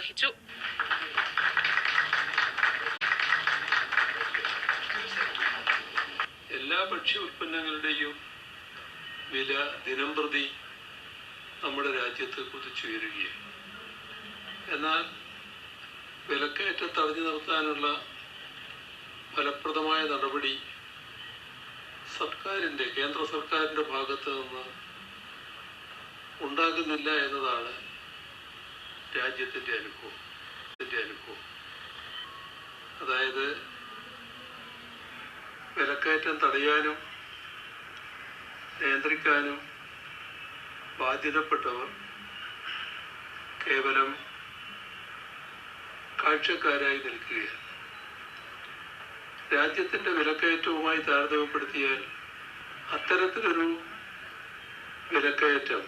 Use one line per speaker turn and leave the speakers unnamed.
നിർവഹിച്ചു.
എല്ലാ ഭക്ഷ്യ ഉൽപ്പന്നങ്ങളുടെയും വില ദിനംപ്രതി നമ്മുടെ രാജ്യത്ത് കുതിച്ചുയരുകയാണ്. എന്നാൽ വിലക്കയറ്റം തടഞ്ഞു നിർത്താനുള്ള ഫലപ്രദമായ നടപടി കേന്ദ്ര സർക്കാരിൻ്റെ ഭാഗത്ത് നിന്ന് ഉണ്ടാകുന്നില്ല എന്നതാണ് രാജ്യത്തിൻ്റെ അനുഭവം. അതായത് വിലക്കയറ്റം തടയാനും നിയന്ത്രിക്കാനും ബാധ്യതപ്പെട്ടവർ കേവലം കാഴ്ചക്കാരായി നിൽക്കുകയാണ്. രാജ്യത്തിൻ്റെ വിലക്കയറ്റവുമായി താരതമ്യപ്പെടുത്തിയാൽ അത്തരത്തിലൊരു വിലക്കയറ്റം